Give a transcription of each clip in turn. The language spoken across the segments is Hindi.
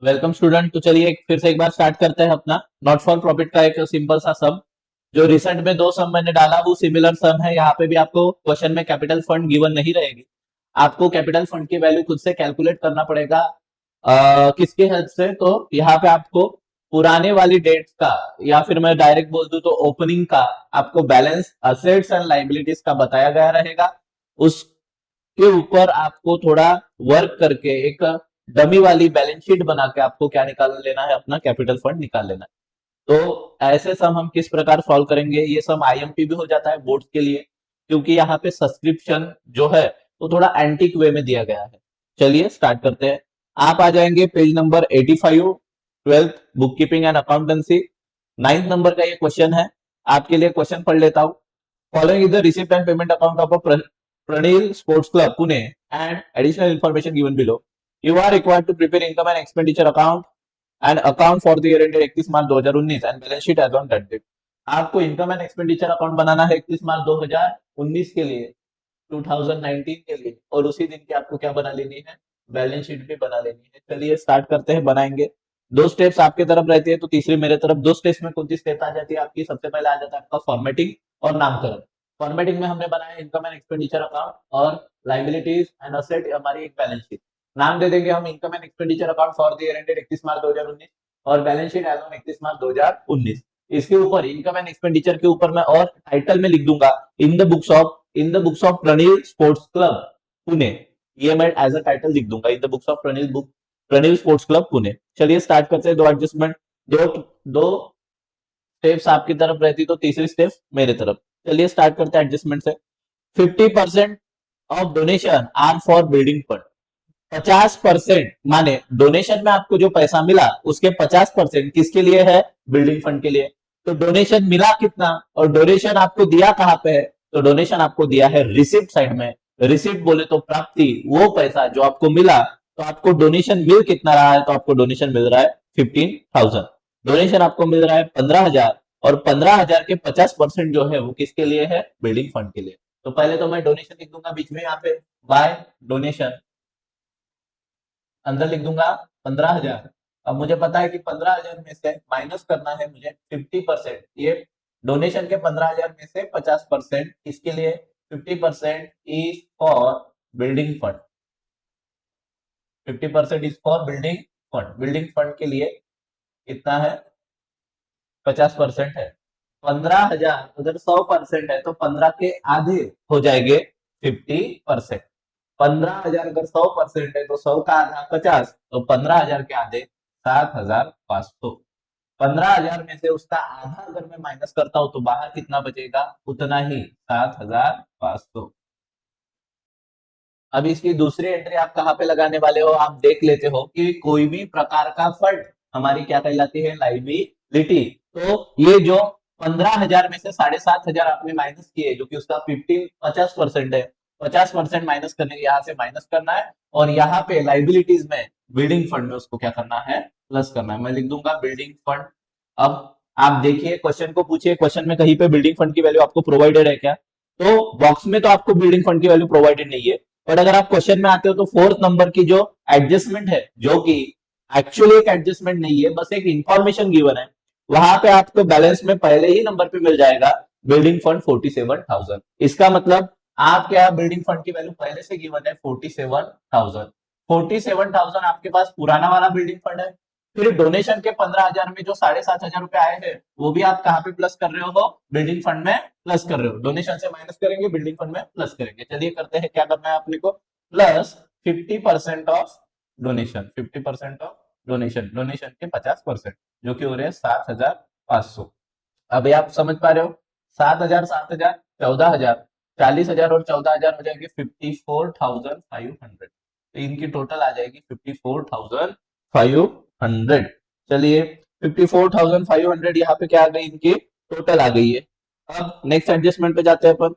Welcome student. तो चलिए फिर से एक बार स्टार्ट करते हैं अपना नॉट फॉर प्रॉफिट का एक सिंपल सा सम। जो रिसेंट में दो सम मैंने डाला वो सिमिलर सम है। यहाँ पे भी आपको क्वेश्चन में कैपिटल फंड गिवन नहीं रहेगी। आपको कैपिटल फंड की वैल्यू खुद से कैलकुलेट करना पड़ेगा। किसके हेल्प से? तो यहाँ पे आपको पुराने वाली डेट्स का या फिर मैं डायरेक्ट बोल दूं तो ओपनिंग का आपको बैलेंस असेट्स एंड लाइबिलिटीज का बताया गया रहेगा। उसके ऊपर आपको थोड़ा वर्क करके एक डमी वाली बैलेंस शीट बना के आपको क्या निकाल लेना है? अपना कैपिटल फंड निकाल लेना है। तो ऐसे सम हम किस प्रकार सॉल्व करेंगे? ये सम आईएमपी भी हो जाता है बोर्ड के लिए, क्योंकि यहाँ पे सब्सक्रिप्शन जो है वो थोड़ा एंटिक वे में दिया गया है। चलिए स्टार्ट करते हैं। आप आ जाएंगे page number 85, twelfth book keeping and accountancy. 9th number का ये क्वेश्चन है। आपके लिए क्वेश्चन पढ़ लेता हूँ। Following is the receipt and payment account of a Pranil Sports Club Pune and additional information given below. You are required to prepare income and expenditure account and account for the year ended 31 March 2019 and balance sheet as on that date। आपको इनकम एंड एक्सपेंडिचर अकाउंट बनाना है 31 मार्च 2019 के लिए, 2019 के लिए, और उसी दिन की आपको क्या बना लेनी है? बैलेंस शीट भी बना लेनी है। चलिए स्टार्ट करते हैं, बनाएंगे। दो स्टेप्स आपके तरफ रहती है तो तीसरी मेरे तरफ। दो स्टेप्स में कौन सी स्टेप आ जाती है आपकी? सबसे पहले आ जाता है आपका फॉर्मेटिंग और नामकरण। फॉर्मेटिंग में हमने बनाया इनकम एंड एक्सपेंडिचर अकाउंट और लाइबिलिटीज एंड असेट हमारी एक बैलेंस शीट। नाम दे देंगे हम income and expenditure account for the year ended 31 मार्च 2019 और बैलेंस शीट एज ऑन 31 मार्च 2019। इसके ऊपर इनकम एंड एक्सपेंडिचर के ऊपर मैं और टाइटल में लिख दूंगा in the books of Pranil Sports Club Pune. ये मैं एज अ टाइटल लिख दूंगा, in the books of Pranil Sports Club Pune. चलिए स्टार्ट करते हैं। दो एडजस्टमेंट, दो दो स्टेप्स आपकी तरफ रहती तो तीसरी स्टेप मेरे तरफ। चलिए स्टार्ट करते हैं एडजस्टमेंट से। 50% of donation are for building fund. 50% माने डोनेशन में आपको जो पैसा मिला उसके 50% किसके लिए है? बिल्डिंग फंड के लिए। तो डोनेशन मिला कितना और डोनेशन आपको दिया कहां पे है? तो डोनेशन आपको दिया है रिसिप्ट साइड में। रिसिप्ट बोले तो प्राप्ति, वो पैसा जो आपको मिला। तो आपको डोनेशन मिल कितना रहा है? तो आपको डोनेशन मिल रहा है 15,000। डोनेशन आपको मिल रहा है 15,000 और 15,000 के 50% जो है वो किसके लिए है? बिल्डिंग फंड के लिए। तो पहले तो मैं डोनेशन लिख दूंगा बीच में यहाँ पे, बाय डोनेशन। अंदर लिख दूंगा 15,000। अब मुझे पता है कि 15,000 में से माइनस करना है मुझे 50%। ये डोनेशन के 15,000 में से 50% इसके लिए 50% is for building fund. 50% is for building fund. Building fund के लिए कितना है? 50% है। 15,000 अगर 100% है तो 15 के आधे हो जाएंगे 50%। 15,000 अगर 100% है तो 100 का आधा 50, तो 15,000 के आधे 7,500। 15,000 में से उसका आधा अगर मैं माइनस करता हूं तो बाहर कितना बचेगा? उतना ही, 7,500। अब इसकी दूसरी एंट्री आप कहाँ पे लगाने वाले हो? आप देख लेते हो कि कोई भी प्रकार का फंड हमारी क्या कहलाती है? लाइबिलिटी। तो ये जो 15,000 में से 7,500 आपने माइनस किए, जो कि उसका 50% है। 50% माइनस करने के यहाँ से माइनस करना है और यहाँ पे लाइबिलिटीज में बिल्डिंग फंड में उसको क्या करना है? प्लस करना है। मैं लिख दूंगा बिल्डिंग फंड। अब आप देखिए क्वेश्चन को पूछिए, क्वेश्चन में कहीं पे बिल्डिंग फंड की वैल्यू आपको प्रोवाइडेड है क्या? तो बॉक्स में तो आपको बिल्डिंग फंड की वैल्यू प्रोवाइडेड नहीं है। बट अगर आप क्वेश्चन में आते हो तो फोर्थ नंबर की जो एडजस्टमेंट है, जो कि एक्चुअली एक एडजस्टमेंट नहीं है, बस एक इंफॉर्मेशन गिवन है, वहां पे आपको बैलेंस में पहले ही नंबर पे मिल जाएगा बिल्डिंग फंड 47,000। इसका मतलब आपके यहाँ बिल्डिंग फंड की वैल्यू पहले से गिवन है 47,000। 47,000 आपके पास पुराना वाला बिल्डिंग फंड है। फिर डोनेशन के 15,000 में जो 7,500 रुपए आए हैं वो भी आप कहाँ पे प्लस कर रहे हो? बिल्डिंग फंड में प्लस कर रहे हो। डोनेशन से माइनस करेंगे, बिल्डिंग फंड में प्लस करेंगे। चलिए करते हैं, क्या करना है अपने को? Plus 50% of donation. 50% of donation, donation के 50% जो कि हो रहे हैं 7,500। अभी आप समझ पा रहे हो? 7,000 7,000 14,000, 40,000 और 14,000 हो जाएंगे 54,500। तो इनकी टोटल आ जाएगी 54,500। चलिए 54,500 यहाँ पे क्या आ गई? इनकी टोटल आ गई है। अब नेक्स्ट एडजस्टमेंट पे जाते हैं अपन।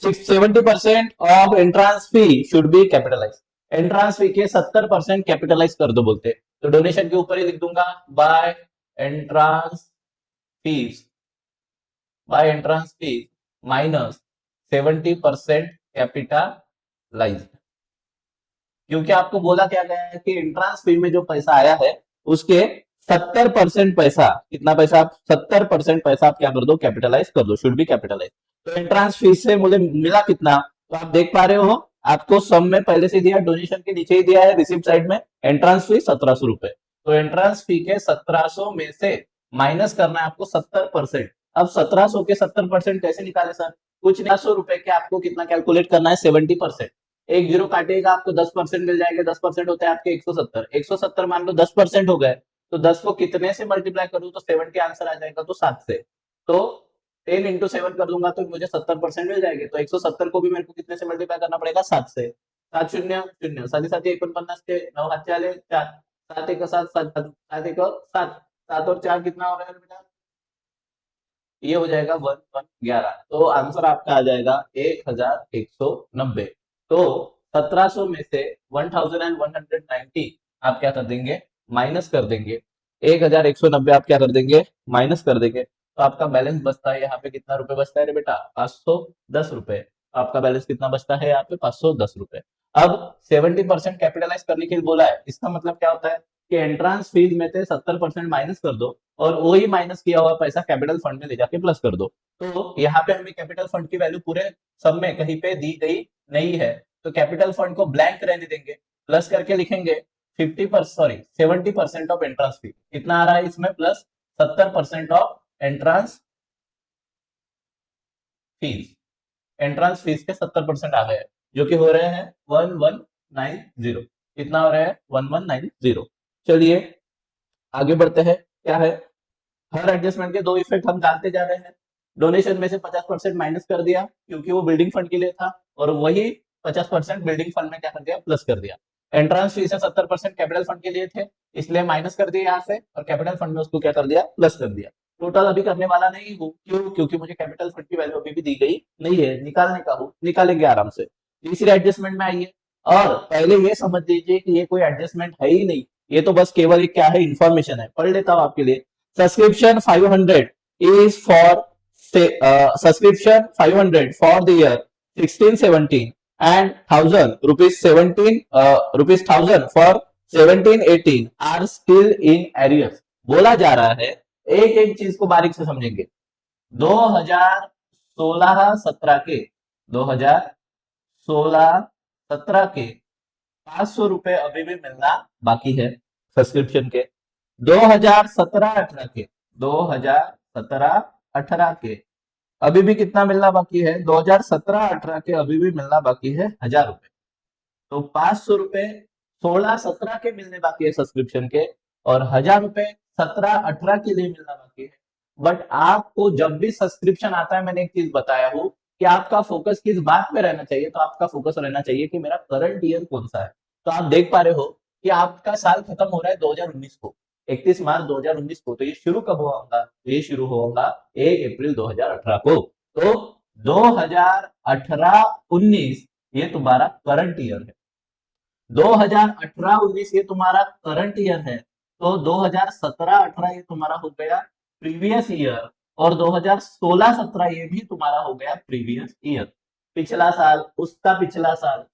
70% of entrance fee should be capitalise. Entrance fee के 70% कैपिटलाइज कर दो बोलते हैं। तो डोनेशन के ऊपर ही लिख दूंगा by entrance fees, by entrance fees minus 70% capitalise. क्योंकि आपको बोला क्या गया है कि एंट्रेंस फी में जो पैसा आया है उसके 70% पैसा, कितना पैसा, आप 70% पैसा आप क्या कर दो, कैपिटलाइज कर दो, शुड बी कैपिटलाइज। तो एंट्रेंस फी से मुझे मिला कितना, तो आप देख पा रहे हो, आपको सम में पहले से दिया, डोनेशन के नीचे ही दिया है रिसिप्ट साइड में, एंट्रेंस फी 1700 रुपए। तो एंट्रेंस फी के 1700 में से माइनस करना है आपको 70%। अब 1700 के 70% कैसे निकाले सर, कुछ 900 रुपए के आपको कितना कैलकुलेट करना है, 70%। एक जीरो काटेगा आपको 10% मिल जाएगा, 10% होता है आपके 170, 170 मान लो 10% हो गए, तो 10 को कितने से मल्टीप्लाई करूं तो 70 आंसर आ जाएगा, तो 7 से। तो 10 इंटू 7 कर दूंगा तो मुझे 70% मिल जाएगी। तो 170 को भी मेरे को कितने से मल्टीप्लाई करना पड़ेगा, 7 से। 7 शून्य शून्य, साथ ही साथ 49 के 9 हाथ चाले 4, 7 एक 7, 7 एक 7, 7 और 4 कितना हो रहा है बेटा, ये हो जाएगा 1111। तो आंसर आपका आ जाएगा 1190। तो 1700 में से 1190 आप क्या कर देंगे, माइनस कर देंगे। 1190 आप क्या कर देंगे, माइनस कर देंगे। तो आपका बैलेंस बचता है यहाँ पे कितना रुपए बचता है रे बेटा, 510 रुपए। आपका बैलेंस कितना बचता है यहाँ पे, 510 रुपए। अब 70% कैपिटलाइज करने के लिए बोला है, इसका मतलब क्या होता है कि एंट्रेंस फीस में से 70% माइनस कर दो और वही माइनस किया हुआ पैसा कैपिटल फंड में ले जाके प्लस कर दो। तो यहाँ पे हमें कैपिटल फंड की वैल्यू पूरे सब में कहीं पे दी गई नहीं है, तो कैपिटल फंड को ब्लैंक रहने देंगे, प्लस करके लिखेंगे 70% ऑफ एंट्रेंस फी। कितना आ रहा है इसमें, plus 70% of entrance fees. Entrance fees के 70% आ गए हैं, जो कि हो रहे हैं 1190। कितना हो रहा है, 1190। चलिए आगे बढ़ते हैं। क्या है, हर एडजस्टमेंट के दो इफेक्ट हम जानते जा रहे हैं। डोनेशन में से 50% माइनस कर दिया क्योंकि वो बिल्डिंग फंड के लिए था, और वही 50% बिल्डिंग फंड में क्या कर दिया, प्लस कर दिया। एंट्रेंस फीस 70% कैपिटल फंड के लिए थे, इसलिए माइनस कर दिया यहाँ से, और कैपिटल फंड में उसको क्या कर दिया, प्लस कर दिया। टोटल अभी करने वाला नहीं हूँ, क्यों, क्योंकि मुझे कैपिटल फंड की वैल्यू अभी भी दी गई नहीं है, निकालने का हूँ, निकालेंगे आराम से। तीसरे एडजस्टमेंट में आइए, और पहले ये समझ लीजिए कि ये कोई एडजस्टमेंट है ही नहीं, ये तो बस केवल एक क्या है, इंफॉर्मेशन है। पढ़ लेता हूं आपके लिए। Subscription 500 is for subscription 500 for the year 16-17 and 1000 rupees 17 rupees 1000 for 17-18 are still in arrears। बोला जा रहा है, एक एक चीज को बारीक से समझेंगे। 2016-17 के 2016-17 के 500 रुपए अभी भी मिलना बाकी है सब्सक्रिप्शन के। 2017-18 के 2017-18 के अभी भी कितना मिलना बाकी है, 2017-18 के अभी भी मिलना बाकी है 1000 रुपए। तो 500 रुपए 16-17 के मिलने बाकी है सब्सक्रिप्शन के, और 1000 रुपए 17-18 के लिए मिलना बाकी है। बट आपको जब भी सब्सक्रिप्शन आता है, मैंने एक चीज बताया हूं कि आपका फोकस किस बात पे रहना चाहिए, तो आपका फोकस रहना चाहिए कि मेरा करंट ईयर कौन सा है। तो आप देख पा रहे हो कि आपका साल खत्म हो रहा है 2019 को, 31 मार्च 2019 को। तो ये शुरू कब हुआ होगा, ये शुरू होगा 1 अप्रैल 2018 को। तो 2018-19 ये तुम्हारा करंट ईयर है, 2018-19 ये तुम्हारा करंट ईयर है। तो 2017-18 ये तुम्हारा हो गया प्रीवियस ईयर, और 2016-17 ये भी तुम्हारा हो गया प्रीवियस ईयर, पिछला साल, उसका पिछला साल।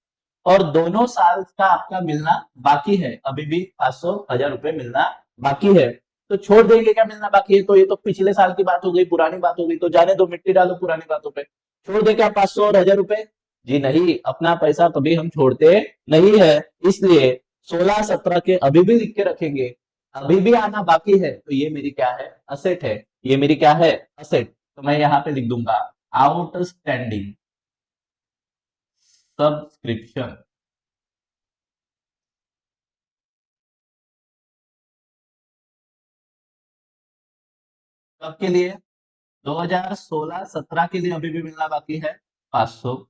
और दोनों साल का आपका मिलना बाकी है, अभी भी 500-1000 रुपए मिलना बाकी है। तो छोड़ देंगे क्या मिलना बाकी है, तो ये तो पिछले साल की बात हो गई, पुरानी बात हो गई, तो जाने दो, मिट्टी डालो पुरानी बातों पे। छोड़ दे क्या 500 और 1000 रुपए, जी नहीं, अपना पैसा कभी हम छोड़ते नहीं है। इसलिए 16-17 के अभी भी लिख के रखेंगे, अभी भी आना बाकी है, तो ये मेरी क्या है, असेट है। ये मेरी क्या है, असेट। तो मैं यहाँ पे लिख दूंगा आउटस्टैंडिंग सब्सक्रिप्शन। कब के लिए, 2016-17 के लिए अभी भी मिलना बाकी है 500।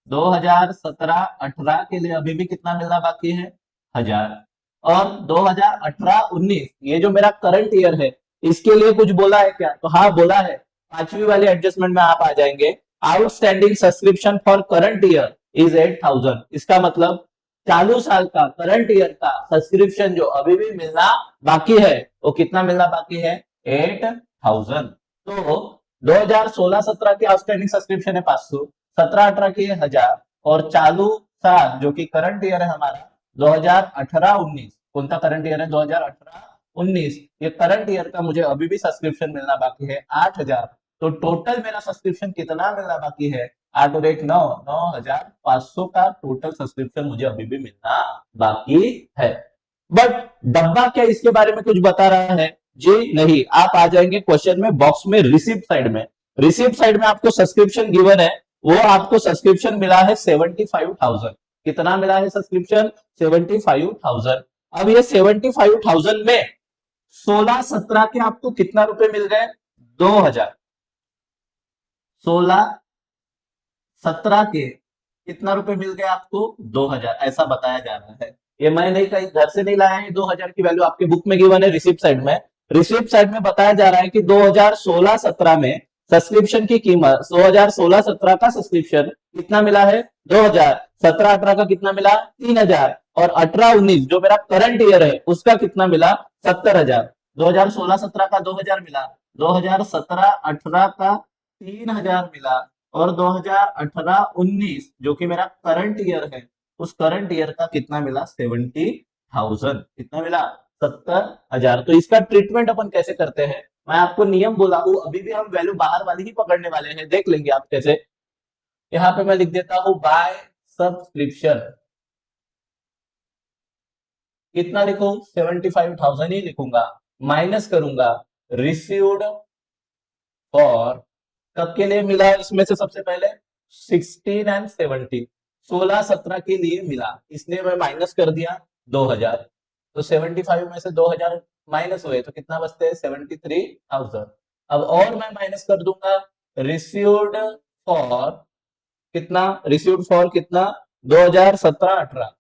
2017-18 के लिए अभी भी कितना मिलना बाकी है, 1000। और 2018-19 ये जो मेरा करंट ईयर है, इसके लिए कुछ बोला है क्या, तो हाँ बोला है। पांचवी वाले एडजस्टमेंट में आप आ जाएंगे, outstanding subscription for current year is 8000। इसका मतलब चालू साल का, करंट ईयर का सब्सक्रिप्शन जो अभी भी मिलना बाकी है, वो कितना मिलना बाकी है, 8000। तो 2016-17 की आउटस्टैंडिंग सब्सक्रिप्शन है 500, 17-18 की है 1000, और चालू साल जो कि करंट ईयर है हमारा, 2018-19 कोणता करंट ईयर है? 2018-19। ये करंट ईयर का मुझे अभी भी सब्सक्रिप्शन मिलना बाकी है 8,000। तो टोटल मेरा सब्सक्रिप्शन कितना मिलना बाकी है? 8 और 1 9, 9,500 का टोटल सब्सक्रिप्शन मुझे अभी भी मिलना बाकी है। बट डब्बा क्या इसके बारे में कुछ बता रहा है? जी नहीं। आप आ जाएंगे क्वेश्चन में बॉक्स में रिसिप्ट साइड में। रिसिप्ट साइड में आपको सब्सक्रिप्शन गिवन है, वो आपको सब्सक्रिप्शन मिला है 75,000। कितना मिला है सब्सक्रिप्शन? 75,000। अब ये 75,000 में 16-17 के आपको कितना रुपए मिल गए? 2,000। 16-17 के कितना रुपए मिल गए आपको? 2,000, ऐसा बताया जा रहा है। ये मैं नहीं, कहीं घर से नहीं लाया है। 2,000 की वैल्यू आपके बुक में गिवन है रिसिप्ट साइड में। रिसिप्ट साइड में बताया जा रहा है कि 2016-17 में सब्सक्रिप्शन की कीमत, 2016-17 का सब्सक्रिप्शन कितना मिला है? 2,000। 17-18 का कितना मिला? 3,000। और 18-19 जो मेरा करंट ईयर है उसका कितना मिला? 70,000। 2016-17 का 2,000 मिला, 2017-18 का 3,000 मिला, और 2018-19 जो कि मेरा करंट ईयर है, उस करंट ईयर का कितना मिला? 70,000। कितना मिला? 70,000। तो इसका ट्रीटमेंट अपन कैसे करते हैं? मैं आपको नियम बोला हूं, अभी भी हम वैल्यू बाहर वाली ही पकड़ने वाले हैं, देख लेंगे आप कैसे। यहां पे मैं लिख देता हूं बाय सब्सक्रिप्शन। कितना लिखूं? 75,000 ही लिखूंगा। माइनस करूंगा रिसीव्ड फॉर, कब के लिए मिला इसमें से? सबसे पहले 16 एंड 17, 16-17 के लिए मिला, इसलिए मैं माइनस कर दिया 2,000। तो 75 में से 2,000 माइनस हुए तो कितना बचते हैं? 73,000। अब और मैं माइनस कर दूंगा रिसीव्ड फॉर, कितना? रिसीव्ड फॉर कितना? 2017-18,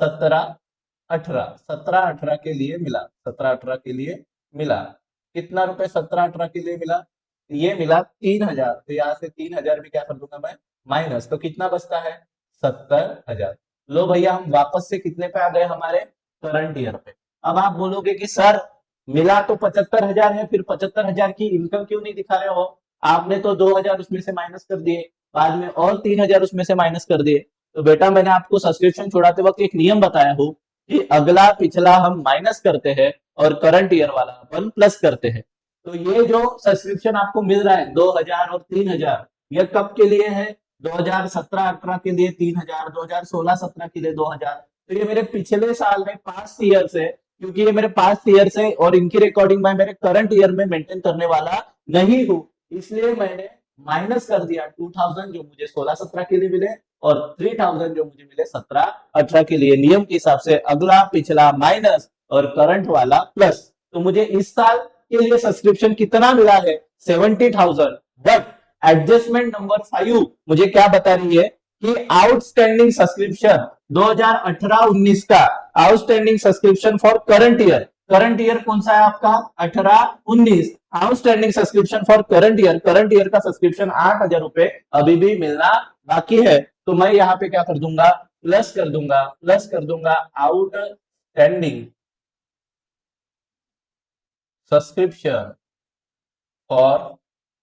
17-18, 17-18 के लिए मिला, 17-18 के लिए मिला। कितना रुपए 17-18 के लिए मिला? ये मिला 3,000। तो यहाँ से 3,000 भी क्या कर दूंगा मैं? माइनस। तो कितना बचता है? 70,000। लो भैया, हम वापस से कितने पे आ गए? हमारे करंट ईयर पे। अब आप बोलोगे कि सर मिला तो 75,000 है, फिर 75,000 की इनकम क्यों नहीं दिखा रहे हो? आपने तो 2,000 उसमें से माइनस कर दिए, बाद में और 3,000 उसमें से माइनस कर दिए। तो बेटा मैंने आपको सब्सक्रिप्शन छोड़ाते वक्त एक नियम बताया हो कि अगला पिछला हम माइनस करते हैं और करंट ईयर वाला अपन प्लस करते हैं। तो ये जो सब्सक्रिप्शन आपको मिल रहा है 2,000 और 3,000, ये कब के लिए है? 2017-18 के लिए 3,000, 2016-17 के लिए 2,000। तो ये मेरे पिछले साल में पास्ट ईयर से, क्योंकि ये मेरे पास्ट ईयर से और इनकी रिकॉर्डिंग मैं मेरे करंट ईयर में मेंटेन करने वाला नहीं हूं, इसलिए मैंने माइनस कर दिया 2,000 जो मुझे 16-17 के लिए मिले, और 3,000 जो मुझे मिले 17-18 के लिए। नियम के हिसाब से अगला पिछला माइनस और करंट वाला प्लस। तो मुझे इस साल के लिए सब्सक्रिप्शन कितना मिला है? 70,000। बट एडजस्टमेंट नंबर 5 मुझे क्या बता रही है कि आउटस्टैंडिंग सब्सक्रिप्शन 2018-19 का outstanding subscription for current year, current year कौन सा है आपका? 18-19। Outstanding subscription for current year का सब्सक्रिप्शन 8,000 रुपए अभी भी मिलना बाकी है। तो मैं यहाँ पे क्या कर दूंगा? प्लस कर दूंगा outstanding subscription for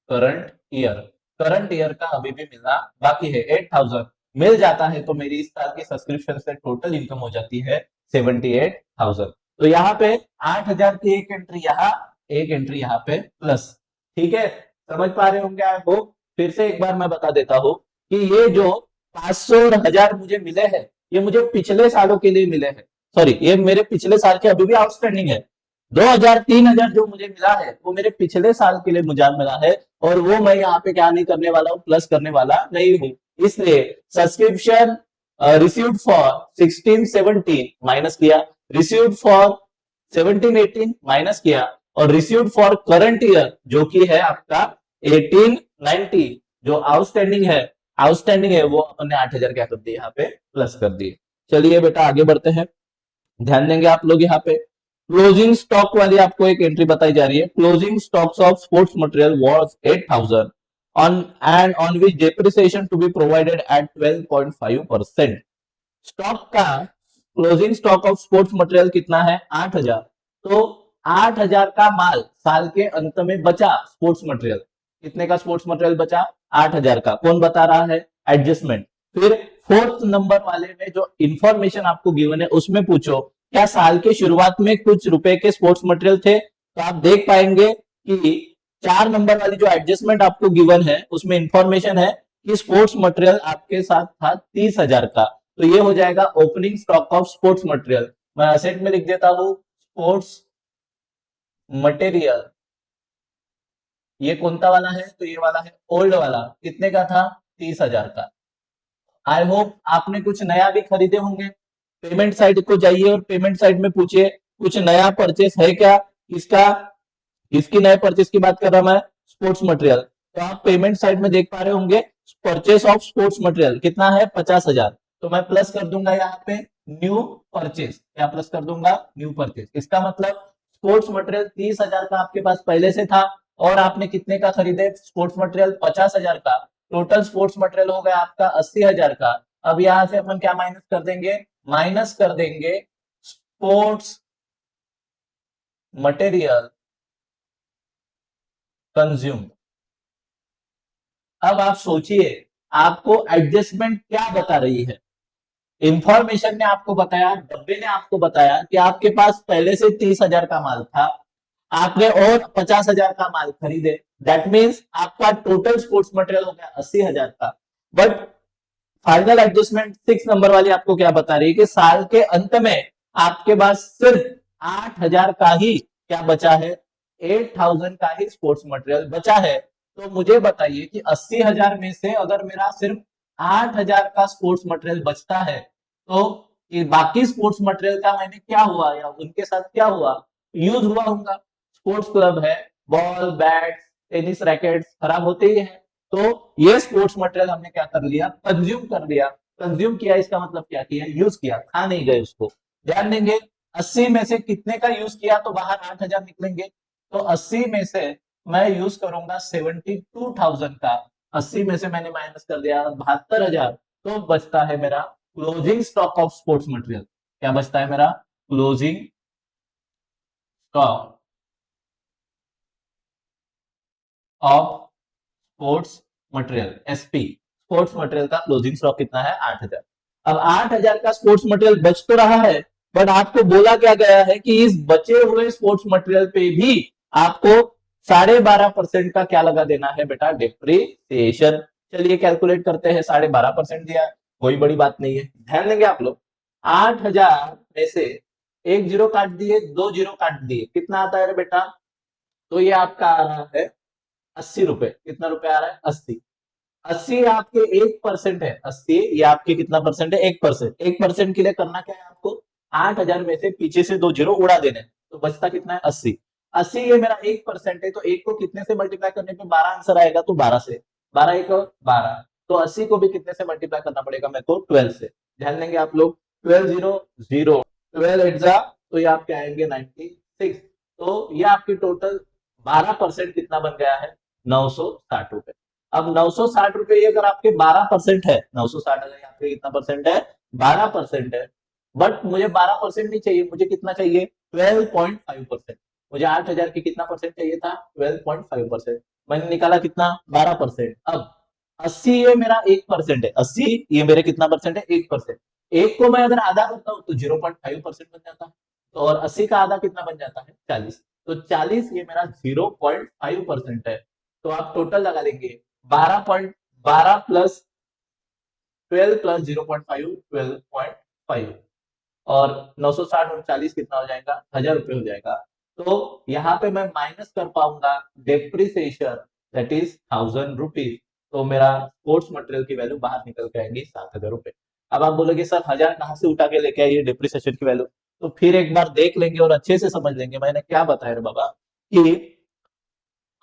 current year का अभी भी मिलना बाकी है 8,000। मिल जाता है तो मेरी इस साल की सब्सक्रिप्शन से टोटल इनकम हो जाती है 78,000। तो यहाँ पे 8,000 की एक एंट्री यहाँ, एक एंट्री यहाँ पे प्लस। ठीक है, समझ पा रहे होंगे आप? फिर से एक बार मैं बता देता हूं कि ये जो 500 और 1,000 मुझे मिले हैं, ये मुझे पिछले सालों के लिए मिले हैं। सॉरी, ये मेरे पिछले साल के अभी भी आउटस्टैंडिंग है। 2,000 3,000 जो मुझे मिला है वो मेरे पिछले साल के लिए मुझे मिला है, और वो मैं यहाँ पे क्या नहीं करने वाला हूँ? प्लस करने वाला नहीं हूँ। इसलिए सब्सक्रिप्शन रिसीव्ड फॉर 16-17 माइनस किया, रिसीव्ड फॉर 17-18 माइनस किया, और रिसीव्ड फॉर करंट ईयर जो कि है आपका 18-19 जो आउटस्टैंडिंग है वो अपने 8,000 क्या कर दिए? यहाँ पे प्लस कर दिए। चलिए बेटा आगे बढ़ते हैं, ध्यान देंगे आप लोग। यहाँ पे क्लोजिंग स्टॉक वाली आपको एक एंट्री बताई जा रही है। Closing stocks of sports material was 8,000 on which depreciation to be provided at 12.5%। Stock का closing stock of sports material कितना है? 8,000। तो 8,000 का माल साल के अंत में बचा स्पोर्ट्स मटेरियल। कितने का स्पोर्ट्स मटेरियल बचा? 8,000 का। कौन बता रहा है? एडजस्टमेंट। फिर फोर्थ नंबर वाले में जो इंफॉर्मेशन आपको गिवन है उसमें पूछो क्या साल के शुरुआत में कुछ रुपए के स्पोर्ट्स मटेरियल थे, तो आप देख पाएंगे कि 4 नंबर वाली जो एडजस्टमेंट आपको गिवन है उसमें इंफॉर्मेशन है कि स्पोर्ट्स मटेरियल आपके साथ था 30,000 का, तो ये हो जाएगा opening stock of sports material. मैं असेट में लिख देता हूं स्पोर्ट्स मटेरियल, ये कौन सा वाला है, तो ये वाला है ओल्ड वाला, कितने का था 30,000 का। आई होप आपने कुछ नया भी खरीदे होंगे। पेमेंट साइड को जाइए और पेमेंट साइड में पूछिए कुछ नया परचेस है क्या इसका, इसकी नए परचेस की बात कर रहा मैं स्पोर्ट्स मटेरियल, तो आप पेमेंट साइड में देख पा रहे होंगे परचेस ऑफ स्पोर्ट्स मटेरियल कितना है 50,000, तो मैं प्लस कर दूंगा यहाँ पे न्यू परचेस, क्या प्लस कर दूंगा न्यू परचेस। इसका मतलब स्पोर्ट्स मटेरियल 30,000 का आपके पास पहले से था और आपने कितने का खरीदे स्पोर्ट्स मटेरियल 50,000 का, टोटल स्पोर्ट्स मटेरियल हो गया आपका 80,000 का। अब यहां से अपन क्या माइनस कर देंगे, माइनस कर देंगे स्पोर्ट्स मटेरियल कंज्यूम। अब आप सोचिए आपको एडजस्टमेंट क्या बता रही है, इंफॉर्मेशन ने आपको बताया, डब्बे ने आपको बताया कि आपके पास पहले से 30,000 का माल था, आपने और 50,000 का माल खरीदे, दैट मीन्स आपका टोटल स्पोर्ट्स मटेरियल हो गया 80,000 का। बट फाइनल एडजस्टमेंट 6 नंबर वाली आपको क्या बता रही है कि साल के अंत में आपके पास सिर्फ 8,000 का ही क्या बचा है, 8,000 का ही स्पोर्ट्स मटेरियल बचा है। तो मुझे बताइए कि 80,000 में से अगर मेरा सिर्फ 8,000 का स्पोर्ट्स मटेरियल बचता है तो ये बाकी स्पोर्ट्स मटेरियल का मैंने क्या हुआ या उनके साथ क्या हुआ, यूज हुआ होगा। स्पोर्ट्स क्लब है, बॉल बैट टेनिस रैकेट्स खराब होते ही है, तो ये स्पोर्ट्स मटेरियल हमने क्या कर लिया, कंज्यूम कर लिया। कंज्यूम किया इसका मतलब क्या किया, यूज किया, खा नहीं गए उसको। ध्यान देंगे 80 में से कितने का यूज किया तो बाहर 8,000 निकलेंगे, तो 80 में से मैं यूज करूंगा 72,000 का, 80 में से मैंने माइनस कर दिया 72,000, तो बचता है मेरा closing stock of sports material. क्या बचता है मेरा closing stock of sports material SP, sports material का क्लोजिंग स्टॉक कितना है 8,000। अब 8,000 का स्पोर्ट्स मटेरियल बच तो रहा है, बट आपको बोला क्या गया है कि इस बचे हुए स्पोर्ट्स मटेरियल पे भी आपको 12.5% का क्या लगा देना है बेटा, डिप्रिसिएशन। चलिए कैलकुलेट करते हैं, 12.5% दिया, कोई बड़ी बात नहीं है। ध्यान देंगे आप लोग 8,000 में से एक जीरो काट दिए, दो जीरो काट दिए, कितना आता है बेटा, तो ये आपका आ रहा है 80 रुपए। कितना रुपए आ रहा है 80, 80 आपके 1% है, 80 ये आपके कितना परसेंट है 1%। 1% के लिए करना क्या है आपको, 8,000 में से पीछे से दो जीरो उड़ा देने, तो बचता कितना है 80। 80 ये मेरा 1% है, तो एक को कितने से मल्टीप्लाई करने पे 12 आंसर आएगा, तो 12 से, 12 एक 12, तो 80 को भी कितने से मल्टीप्लाई करना पड़ेगा मेरे को 12 से। ध्यान देंगे आप लोग 12 0 0, 12 एट्जा, तो ये आपके आएंगे 96, तो ये आपकी टोटल 12% कितना बन गया है 960 रुपए। अब 960 रुपए अगर आपके 12% है, 960 अगर आपके कितना परसेंट है 12% है, बट मुझे 12% नहीं चाहिए, मुझे कितना चाहिए 12.5%। मुझे 8,000 की कितना परसेंट चाहिए था 12.5%, मैंने निकाला कितना 12%। अब 80 ये मेरा 1% है, 80 ये मेरे कितना परसेंट है 1%, एक को मैं अगर आधा करता हूँ तो 0.5% बन जाता है, तो और 80 का आधा कितना बन जाता है 40, तो 40 ये मेरा 0.5% है। तो आप टोटल लगा लेंगे 12 प्लस 12 प्लस 0.5 12.5, और 960 और 40 कितना हो जाएगा 1,000 रुपए हो जाएगा। तो यहाँ पे मैं माइनस कर पाऊंगा डेप्रिसिएशन, दैट इज 1,000 रुपीज, तो मेरा स्पोर्ट्स मटेरियल की वैल्यू बाहर निकल के आएंगी 7,000 रुपए। अब आप बोलोगे सर 1,000 कहाँ से उठा के लेके आइए डिप्रिसिएशन की वैल्यू, तो फिर एक बार देख लेंगे और अच्छे से समझ लेंगे मैंने क्या बताया रे बाबा, कि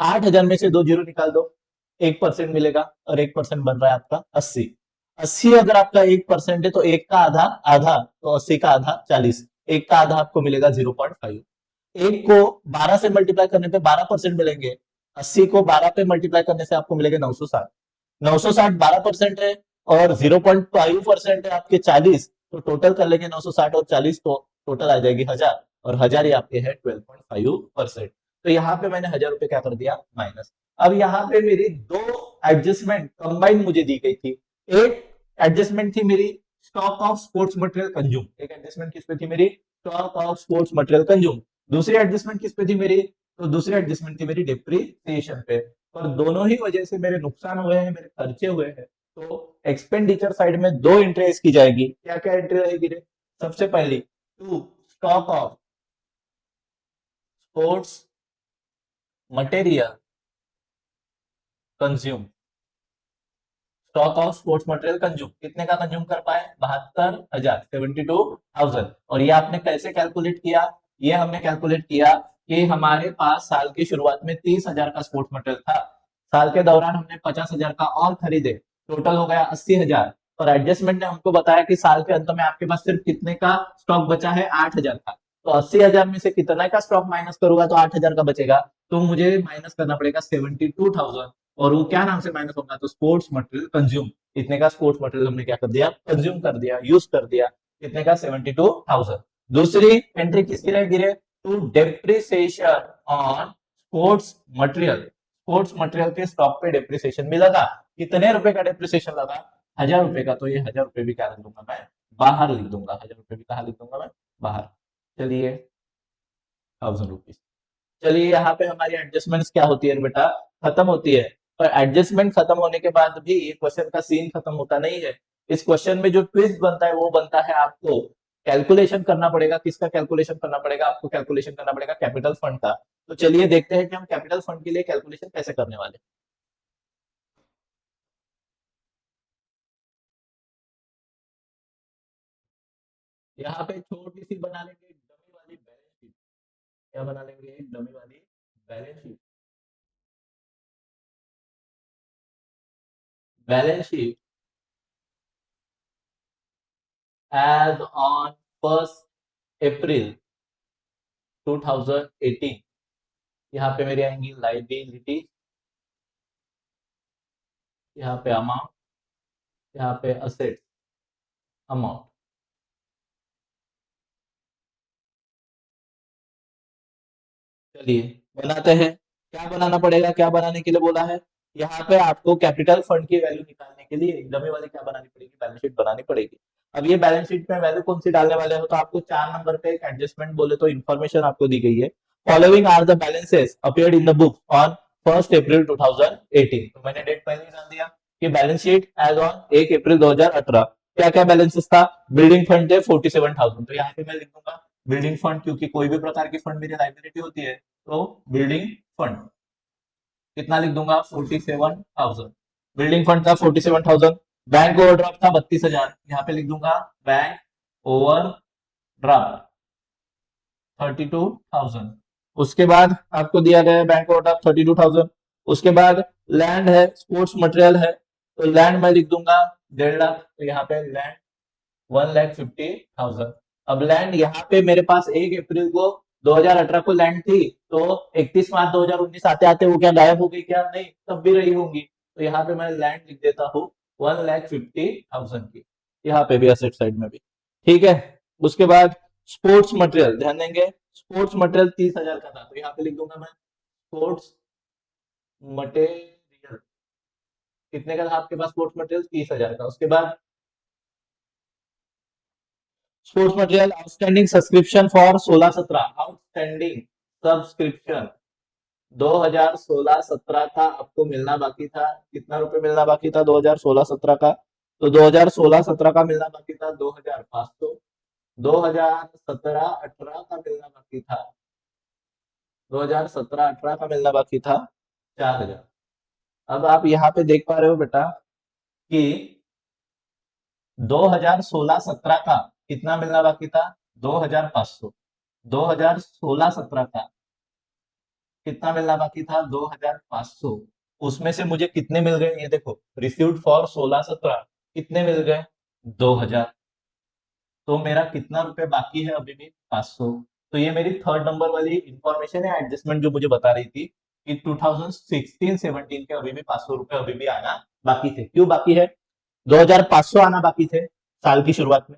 8,000 में से दो जीरो निकाल दो, 1% मिलेगा, और 1% बन रहा है आपका 80। 80 अगर आपका 1% है तो एक का आधा आधा, तो 80 का आधा 40, एक का आधा आपको मिलेगा 0.5। एक को 12 से मल्टीप्लाई करने पे 12% मिलेंगे, 80 को 12 पे मल्टीप्लाई करने से आपको मिलेगा 960। 960 12% है और 0.5% है आपके 40, तो टोटल कर लेंगे 960 और 40, तो टोटल आ जाएगी 1,000, और 1,000 ये आपके है 12.5%। तो यहाँ पे मैंने 1,000 रुपए क्या कर दिया माइनस। अब यहाँ पे मेरी दो एडजस्टमेंट कंबाइन मुझे दी गई थी, एक एडजस्टमेंट थी मेरी stock of sports material consume, एक एडजस्टमेंट किस पे थी मेरी, stock of sports material consume. दूसरी एडजस्टमेंट किस पे थी मेरी, तो दूसरी एडजस्टमेंट थी मेरी डिप्रिसिएशन पे। और दोनों ही वजह से मेरे नुकसान हुए हैं, मेरे खर्चे हुए हैं। तो एक्सपेंडिचर साइड में दो एंट्री इसकी जाएगी। क्या क्या एंट्री रहेगी रे? सबसे पहली to stock of sports material consume, stock of sports material consume कितने का कंज्यूम कर पाए, 72,000, 72,000। और ये आपने कैसे कैलकुलेट किया, ये हमने कैलकुलेट किया कि हमारे पास साल की शुरुआत में 30,000 का स्पोर्ट्स मटेरियल था, साल के दौरान हमने 50,000 का और खरीदे, टोटल हो गया 80,000। और एडजस्टमेंट ने हमको बताया कि साल के अंत में आपके पास सिर्फ कितने का स्टॉक बचा है, 8,000 का। तो 80,000 में से कितना का स्टॉक माइनस करूंगा तो 8,000 का बचेगा, तो मुझे माइनस करना पड़ेगा 72,000। और वो क्या नाम से माइनस होगा, तो स्पोर्ट्स मटेरियल कंज्यूम। इतने का स्पोर्ट्स मटेरियल हमने क्या कर दिया, कंज्यूम कर दिया, यूज कर दिया। कितने का, 72,000। दूसरी एंट्री किसकी रहेगी रे, to depreciation on sports material, sports material के स्टॉक पे डेप्रिसिएशन भी लगा। कितने रुपए का डेप्रिसिएशन लगा, 1,000 रुपए का। तो ये 1,000 रुपए भी क्या लिख दूंगा मैं, बाहर लिख दूंगा। 1,000 रुपए भी कहाँ लिख दूंगा मैं, बाहर। चलिए 1,000 रुपीज। चलिए यहाँ पे हमारी एडजस्टमेंट्स क्या होती है बेटा, खत्म होती है। पर एडजस्टमेंट खत्म होने के बाद भी ये क्वेश्चन का सीन खत्म होता नहीं है। इस क्वेश्चन में जो ट्विस्ट बनता है वो बनता है आपको कैलकुलेशन करना पड़ेगा। किसका कैलकुलेशन करना पड़ेगा, आपको कैलकुलेशन करना पड़ेगा कैपिटल फंड का। तो चलिए देखते हैं कि हम कैपिटल फंड के लिए कैलकुलेशन कैसे करने वाले हैं। यहाँ पे छोटी सी बना लेंगे डमी वाली बैलेंस शीट। क्या बना लेंगे, एक डमी वाली balance sheet. Balance sheet as on 1 April 2018। यहाँ पे मेरी आएंगी लाइबिलिटी, यहाँ पे अमाउंट, यहाँ पे असेट अमाउंट। चलिए बनाते हैं। क्या बनाना पड़ेगा, क्या बनाने के लिए बोला है, यहाँ पे आपको कैपिटल फंड की वैल्यू निकालने के लिए एक डमी वाली क्या बनानी पड़ेगी, बैलेंस शीट बनानी पड़ेगी। अब ये बैलेंस शीट में वैल्यू कौन सी डालने वाले हो, तो आपको 4 नंबर पे एक एडजस्टमेंट बोले तो इन्फॉर्मेशन आपको दी गई है। Following are the balances appeared in the book on 1 April 2018। तो मैंने डेट पहले ही डाल दिया कि balance sheet as on 1 April 2018। क्या क्या बैलेंसेस था, बिल्डिंग फंड थे 47,000। तो यहाँ पे मैं लिख दूंगा बिल्डिंग फंड, क्योंकि कोई भी प्रकार की फंड मेरी लाइबिलिटी होती है। तो बिल्डिंग फंड कितना लिख दूंगा, 47,000। बिल्डिंग फंड था 47,000। बैंक ओवरड्राफ्ट था 32,000, यहाँ पे लिख दूंगा बैंक ओवरड्राफ्ट 32,000। उसके बाद आपको दिया गया है बैंक ओवरड्राफ्ट 32,000। उसके बाद लैंड है, स्पोर्ट्स मटेरियल है, तो लैंड मैं लिख दूंगा 1.5 लाख। तो यहाँ पे लैंड 1,50,000। अब लैंड यहाँ पे मेरे पास 1 अप्रैल को 2018 को लैंड थी, तो 31 मार्च 2019 आते आते वो क्या गायब हो गई क्या, नहीं, तब भी रही होंगी। तो यहाँ पे मैं लैंड लिख देता हूँ 1,50,000 की, यहाँ पे भी असेट साइड में भी। ठीक है। उसके बाद स्पोर्ट्स मटेरियल ध्यान देंगे, स्पोर्ट्स मटेरियल 30,000 का था, तो यहाँ पे लिख दूंगा मैं स्पोर्ट्स मटेरियल। कितने का था आपके पास स्पोर्ट्स मटेरियल, 30,000 का। उसके बाद sports material outstanding subscription for 16-17, outstanding subscription 2016-17 का आपको मिलना बाकी था। कितना रुपए मिलना बाकी था 2016-17 का, तो 2016-17 का मिलना बाकी था 2,500। 2017-18 का मिलना बाकी था, 2017-18 का मिलना बाकी था 4,000। अब आप यहाँ पे देख पा रहे हो बेटा कि 2016-17 का कितना मिलना बाकी था, 2,500। 2016-17 का कितना मिलना बाकी था, 2,500। उसमें से मुझे कितने मिल गए, ये देखो रिसीव्ड फॉर 16-17 कितने मिल गए, 2,000। तो मेरा कितना रुपए बाकी है अभी भी, 500। तो ये मेरी थर्ड नंबर वाली इंफॉर्मेशन है, एडजस्टमेंट जो मुझे बता रही थी कि 2016-17 के अभी भी 500 रुपए अभी भी आना बाकी थे। क्यों बाकी है, 2,500 आना बाकी थे साल की शुरुआत में।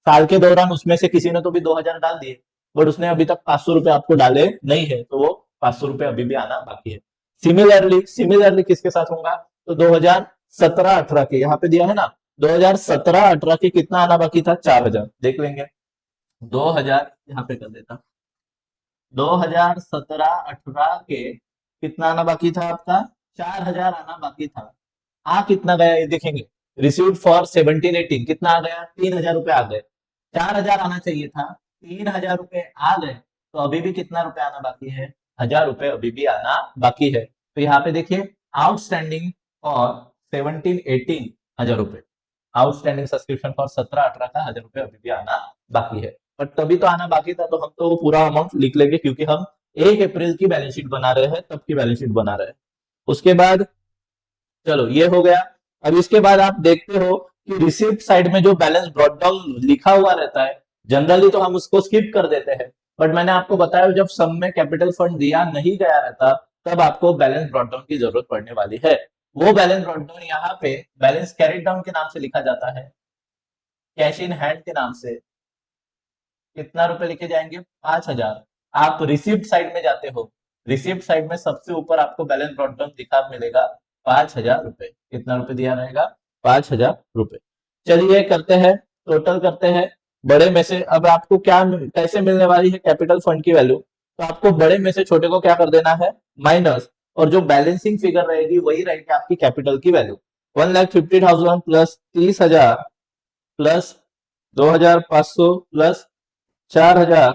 साल के दौरान उसमें से किसी ने तो भी 2,000 डाल दिए, बट उसने अभी तक 500 रुपए आपको डाले नहीं है, तो वो 500 रुपए अभी भी आना बाकी है। सिमिलरली सिमिलरली किसके साथ होगा, तो 2017-18 के यहाँ पे दिया है ना, 2017-18 की कितना आना बाकी था? 4,000। देख लेंगे। 2000 यहाँ पे कर देता। 2017-18 के कितना आना बाकी था आपका? 4,000 आना बाकी था। आ कितना गया ये देखेंगे। रिसीव्ड फॉर 17-18 कितना आ गया? 3,000 रुपए आ गए। 4,000 आना चाहिए था, 3,000 रुपए आ गए। तो अभी भी कितना रुपए आना बाकी है? 1,000 रुपए अभी भी आना बाकी है। तो यहाँ पे देखिए, आउटस्टैंडिंग फॉर 17-18 1,000 रुपए। आउटस्टैंडिंग सब्सक्रिप्शन फॉर 17-18 का 1,000 रुपए अभी भी आना बाकी है। बट तभी तो आना बाकी था, तो हम तो वो पूरा अमाउंट लिख लेंगे, क्योंकि हम 1 अप्रैल की बैलेंस शीट बना रहे हैं, तब की बैलेंस शीट बना रहे हैं। उसके बाद चलो ये हो गया। अब इसके बाद आप देखते हो कि रिसिप्ट साइड में जो बैलेंस ब्रॉट डाउन लिखा हुआ रहता है, जनरली तो हम उसको स्किप कर देते हैं। बट मैंने आपको बताया, जब सम में कैपिटल फंड दिया नहीं गया रहता, तब आपको बैलेंस ब्रॉट डाउन की जरूरत पड़ने वाली है। वो बैलेंस ब्रॉट डाउन यहाँ पे बैलेंस कैरिड डाउन के नाम से लिखा जाता है, कैश इन हैंड के नाम से। कितना रुपए लिखे जाएंगे? 5,000। आप रिसिप्ट साइड में जाते हो, रिसिप्ट साइड में सबसे ऊपर आपको बैलेंस ब्रॉट डाउन लिखा मिलेगा 5,000 रुपए। कितना रुपए दिया रहेगा? 5,000 रुपए। चलिए करते हैं, टोटल करते हैं। बड़े में से अब आपको क्या कैसे मिलने वाली है कैपिटल फंड की वैल्यू? तो आपको बड़े में से छोटे को क्या कर देना है? माइनस। और जो बैलेंसिंग फिगर रहेगी वही रहेगी आपकी कैपिटल की value. 1,50,000 plus 30,000 plus 2,500 plus 4,000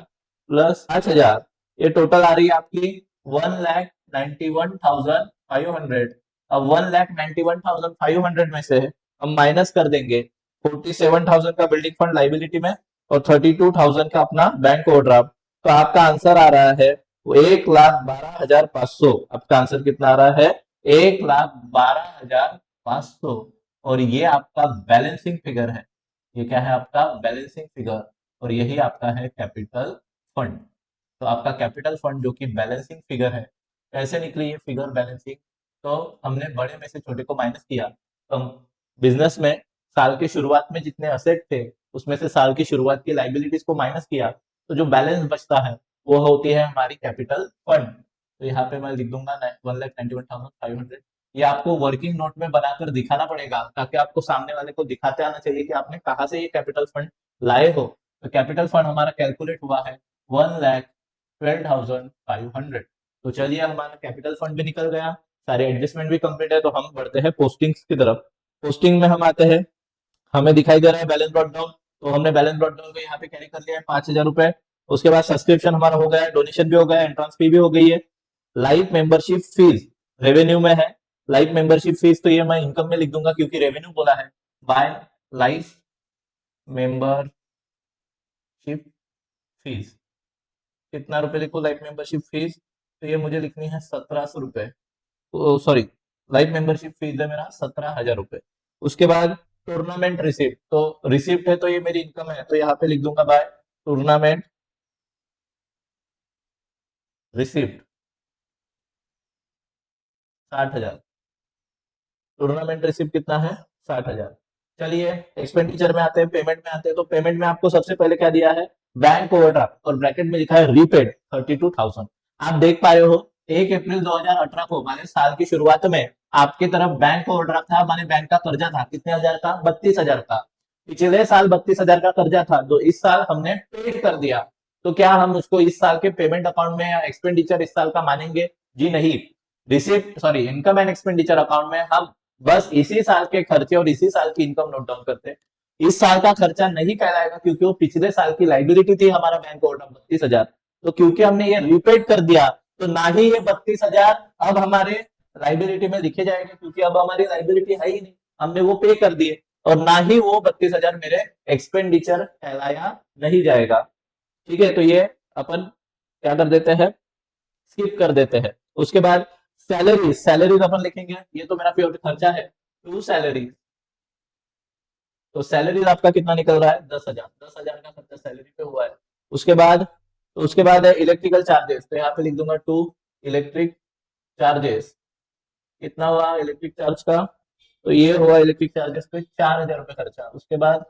plus 5,000, ये टोटल आ रही है आपकी 1,91,500। अब 1,91,500 में से हम माइनस कर देंगे 47,000 का बिल्डिंग फंड लाइबिलिटी में और 32,000 का अपना बैंक ओवरड्राफ्ट। तो आपका आंसर आ रहा है वो 1,12,500। आपका आंसर कितना आ रहा है? 1,12,500। और ये आपका बैलेंसिंग फिगर है। ये क्या है? आपका बैलेंसिंग फिगर। और यही आपका है कैपिटल फंड। तो आपका कैपिटल फंड जो कि बैलेंसिंग फिगर है, कैसे निकली ये फिगर बैलेंसिंग? तो हमने बड़े में से छोटे को माइनस किया। तो हम बिजनेस में साल की शुरुआत में जितने असेट थे, उसमें से साल की शुरुआत की लाइबिलिटीज को माइनस किया, तो जो बैलेंस बचता है वो होती है हमारी कैपिटल फंड। तो यहाँ पे मैं लिख दूंगा 1,91,500। ये आपको वर्किंग नोट में बनाकर दिखाना पड़ेगा, ताकि आपको सामने वाले को दिखाते आना चाहिए कि आपने कहाँ से ये कैपिटल फंड लाए हो। तो कैपिटल फंड हमारा कैलकुलेट हुआ है 1,12,500। तो चलिए, हमारा कैपिटल फंड भी निकल गया, सारे एडजस्टमेंट भी कंप्लीट है। तो हम बढ़ते हैं पोस्टिंग्स की तरफ। पोस्टिंग में हम आते हैं, हमें दिखाई दे रहा है बैलेंस ब्रॉट डाउन। तो हमने बैलेंस ब्रॉट डाउन को यहाँ पे कैरी कर लिया है 5,000 रुपए। उसके बाद सब्सक्रिप्शन हमारा हो गया है, डोनेशन भी हो गया है, एंट्रेंस फी भी हो गई है। लाइफ मेंबरशिप फीस रेवेन्यू में है। लाइफ मेंबरशिप फीस तो ये मैं इनकम में लिख दूंगा, क्योंकि रेवेन्यू बोला है। बाय लाइफ मेंबरशिप फीस कितना रुपए लिखो? लाइफ मेंबरशिप फीस तो ये मुझे लिखनी है 1,700 रुपए। सॉरी, लाइफ मेंबरशिप फीस है मेरा 17,000 रुपए। उसके बाद टूर्नामेंट रिसिप्ट, तो रिसिप्ट है तो ये मेरी इनकम है, तो यहाँ पे लिख दूंगा by tournament receipt 60,000। Tournament receipt कितना है? 60,000। चलिए एक्सपेंडिचर में आते हैं, पेमेंट में आते हैं। तो पेमेंट में आपको सबसे पहले क्या दिया है? बैंक ओवरड्राफ्ट, और ब्रैकेट में लिखा है रीपेड 32,000। आप देख पा रहे हो 1 अप्रैल 2018 को, माने साल की शुरुआत में आपकी तरफ बैंक ओवरड्राफ्ट था, माने बैंक का कर्जा था। कितने हजार का? 32,000 का। पिछले साल 32,000 का कर्जा था, जो इस साल हमने पेड कर दिया। तो क्या हम उसको इस साल के पेमेंट अकाउंट में या एक्सपेंडिचर इस साल का मानेंगे? जी नहीं। Receipt sorry income and expenditure account में हम बस इसी साल के खर्चे और इसी साल की इनकम नोट डाउन करते हैं। इस साल का खर्चा नहीं कहलाएगा, क्योंकि वो पिछले साल की लाइबिलिटी थी हमारा बैंक ओवरड्राफ्ट 32,000। तो क्योंकि हमने ये रीपेड कर दिया, तो ना ही ये 32,000 अब हमारे लाइबिलिटी में लिखे जाएंगे, क्योंकि अब हमारी लाइबिलिटी है ही नहीं, हमने वो पे कर दिए। और ना ही वो 32,000 मेरे एक्सपेंडिचर कहलाया नहीं जाएगा। ठीक है, तो ये अपन क्या कर देते हैं? स्किप कर देते हैं। उसके बाद सैलरी, सैलरीज अपन लिखेंगे। ये तो मेरा फेवरेट खर्चा है, टू सैलरी। तो सैलरीज आपका कितना निकल रहा है? 10,000। 10,000 का खर्चा सैलरी पे हुआ है। उसके बाद उसके बाद है इलेक्ट्रिकल चार्जेस। तो यहाँ पे लिख दूंगा टू इलेक्ट्रिक चार्जेस। कितना हुआ इलेक्ट्रिक चार्ज का? तो ये हुआ इलेक्ट्रिक चार्जेस पे 4,000 रुपए खर्चा। उसके बाद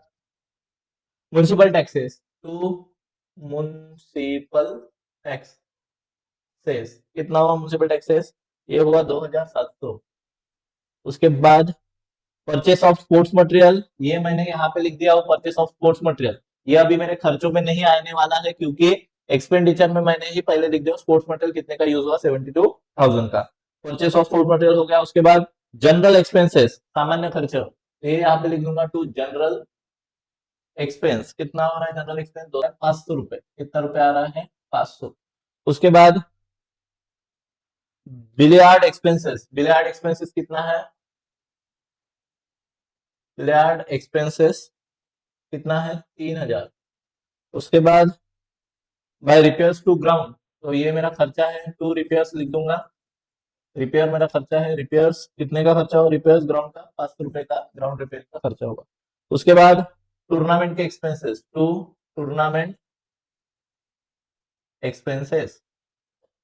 municipal taxes, to municipal taxes कितना हुआ म्यूनिसिपल टैक्सेस? ये हुआ 2,700। उसके बाद परचेस ऑफ स्पोर्ट्स मटेरियल, ये मैंने यहाँ पे लिख दिया, परचेस ऑफ स्पोर्ट्स मटेरियल ये अभी मेरे खर्चों में नहीं आने वाला है, क्योंकि एक्सपेंडिचर में मैंने ही पहले लिख दिया स्पोर्ट्स मटेरियल कितने का यूज हुआ, 72,000 का। परचेस ऑफ स्पोर्ट्स मटेरियल हो गया। उसके बाद जनरल एक्सपेंसेस, सामान्य खर्च, ये यहाँ पे लिख दूंगा टू जनरल एक्सपेंस। कितना हो रहा है जनरल एक्सपेंस, 500 रुपए। कितना रुपए आ रहा है, 500। उसके बाद बिलियार्ड एक्सपेंसेस, बिलियार्ड एक्सपेंसेस कितना है, बिलियार्ड एक्सपेंसेस कितना है, 3,000। उसके बाद बाय रिपेयर्स टू ग्राउंड, तो ये मेरा खर्चा है, टू रिपेयर्स लिख दूंगा, रिपेयर मेरा खर्चा है। रिपेयर्स कितने का खर्चा होगा, रिपेयर्स ग्राउंड का 500 रुपए का ग्राउंड रिपेयर का खर्चा होगा। उसके बाद टूर्नामेंट के expenses, to tournament expenses,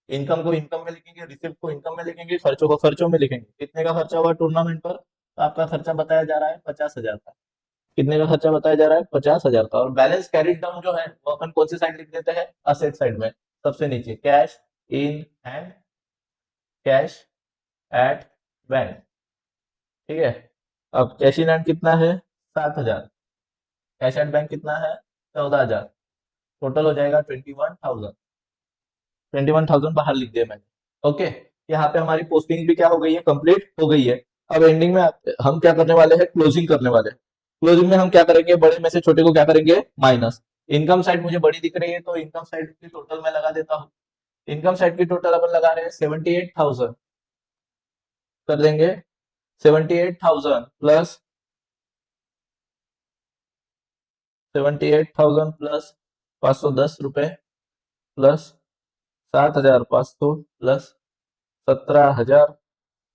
income को इनकम में लिखेंगे, रिसिप्ट को इनकम में लिखेंगे, खर्चों को खर्चों में लिखेंगे। कितने का खर्चा हुआ टूर्नामेंट पर, तो आपका खर्चा बताया जा रहा है 50,000 का। कितने का खर्चा बताया जा रहा है, 50,000 का। और बैलेंस कैरिड डाउन जो है वो अपन कौन सी साइड लिख देते हैं, असेट साइड में, सबसे नीचे cash in hand, cash at bank. ठीक है, अब कैश इन हैंड कितना है, 7,000। कैश एट बैंक कितना है, 14,000। टोटल हो जाएगा 21,000। 21,000 बाहर लिख दिया मैंने। ओके, यहाँ पे हमारी पोस्टिंग भी क्या हो गई है, कंप्लीट हो गई है। अब एंडिंग में हम क्या करने वाले हैं, क्लोजिंग करने वाले हैं। क्लोजिंग में हम क्या करेंगे, बड़े में से छोटे को क्या करेंगे, माइनस। इनकम साइड मुझे बड़ी दिख रही है, तो इनकम साइड की टोटल मैं लगा देता हूँ। इनकम साइड की टोटल अपन लगा रहे हैं 78,000, कर देंगे 78,000 प्लस 78,000 प्लस 510 रुपए प्लस 7,500 प्लस 17,000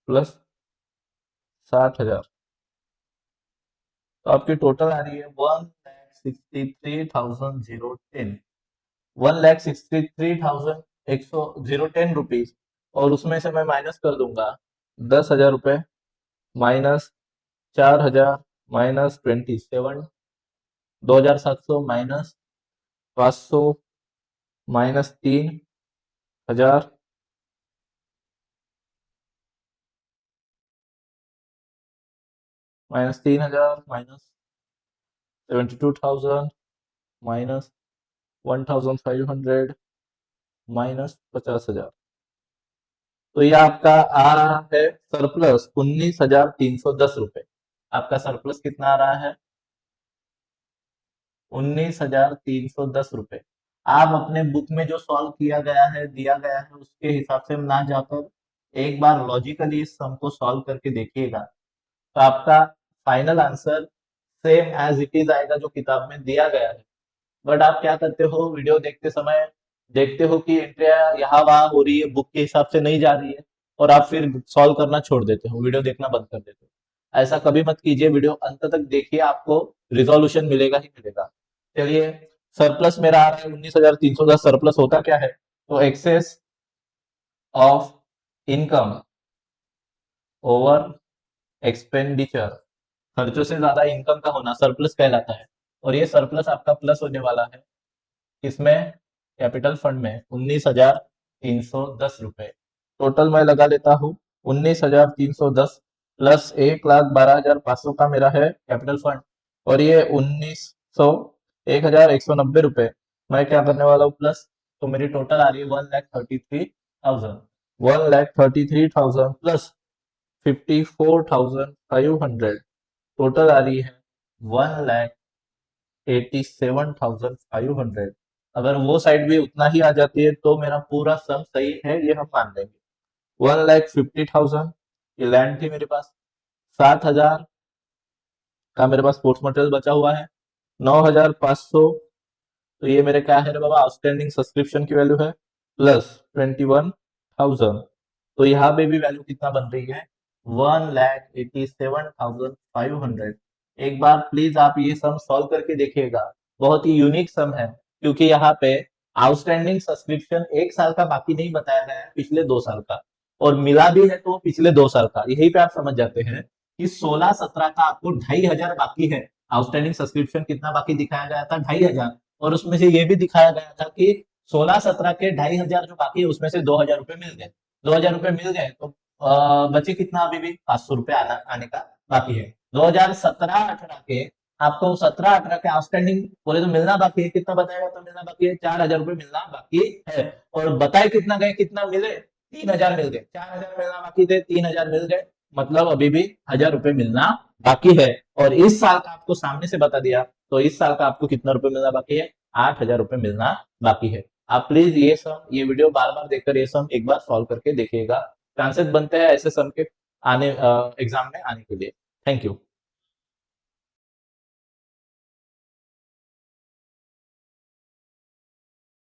प्लस 60,000, तो आपकी टोटल आ रही है 1,63,010, 1,63,010 और उसमें से मैं माइनस कर दूंगा 10,000 रुपए, minus 4,000, minus 27, 2,700, minus 500, minus 3,000, minus 3,000, minus 72,000, minus 1,500, minus 50,000। तो ये आपका आ रहा है सरप्लस 19,310 रुपए। आपका सरप्लस कितना आ रहा है, 19,310 रुपए। आप अपने बुक में जो सॉल्व किया गया है, दिया गया है, उसके हिसाब से ना जाकर एक बार लॉजिकली इस सम को सॉल्व करके देखिएगा, तो आपका final answer same as it is आएगा जो किताब में दिया गया है। बट आप क्या करते हो, वीडियो देखते समय देखते हो कि एंट्रिया यहाँ वहां हो रही है, बुक के हिसाब से नहीं जा रही है, और आप फिर सॉल्व करना छोड़ देते हो, वीडियो देखना बंद कर देते हो। ऐसा कभी मत कीजिए, वीडियो अंत तक देखिए, आपको रिजोल्यूशन मिलेगा ही मिलेगा। चलिए, सरप्लस मेरा आ रहा है 19,310। सरप्लस होता क्या है, तो excess of income over expenditure, खर्चों से ज्यादा इनकम का होना सरप्लस कहलाता है। और ये सरप्लस आपका प्लस होने वाला है, इसमें कैपिटल फंड में 19,310 रुपए। टोटल मैं लगा लेता हूँ 19,310 प्लस 1,12,500 का मेरा है कैपिटल फंड, और ये 1,190 रुपए मैं क्या करने वाला हूँ प्लस, तो मेरी टोटल आ रही है 1,33,000। 1,33,000 प्लस 54,500, टोटल आ रही है 1,87,500। अगर वो साइड भी उतना ही आ जाती है तो मेरा पूरा सम सही है, ये हम मान लेंगे। 1,50,000 ये लैंड थी मेरे पास, 7,000 का मेरे पास स्पोर्ट्स मटेरियल बचा हुआ है, 9,500, तो ये मेरे क्या है रे बाबा, आउटस्टैंडिंग सब्सक्रिप्शन की वैल्यू है, प्लस 21,000, तो यहाँ पे भी वैल्यू कितना बन रही है, 1,87,500। एक बार प्लीज आप ये सम सॉल्व करके देखिएगा, बहुत ही यूनिक सम है, क्योंकि यहाँ पे आउटस्टैंडिंग सब्सक्रिप्शन 1 साल का बाकी नहीं बताया गया है, पिछले 2 साल का, और मिला भी है तो पिछले 2 साल का। यही पे आप समझ जाते हैं कि 16-17 का आपको 2,500 बाकी है। आउटस्टैंडिंग सब्सक्रिप्शन कितना बाकी दिखाया गया था, 2,500, और उसमें से ये भी दिखाया गया था कि 16-17 के 2,500 जो बाकी है उसमें से 2,000 रुपए मिल गए। 2,000 रुपए मिल गए तो बचे कितना, अभी भी 500 रुपए आने का बाकी है। 2017-18 के आपको 17-18 के आउटस्टैंडिंग बोले तो मिलना बाकी है, कितना बताएगा तो मिलना बाकी है, 4,000 रुपए मिलना बाकी है। और बताए कितना गए, कितना मिले, 3,000 मिल गए। 4,000 मिलना बाकी थे, 3,000 मिल गए, मतलब अभी भी 1,000 रुपए मिलना बाकी है। और इस साल का आपको सामने से बता दिया, तो इस साल का आपको कितना रुपए मिलना बाकी है, 8,000 रुपए मिलना बाकी है। आप प्लीज ये वीडियो बार बार देखकर ये सम एक बार सॉल्व करके देखिएगा, चांसेस बनते हैं ऐसे सम के आने एग्जाम में आने के लिए। Thank you.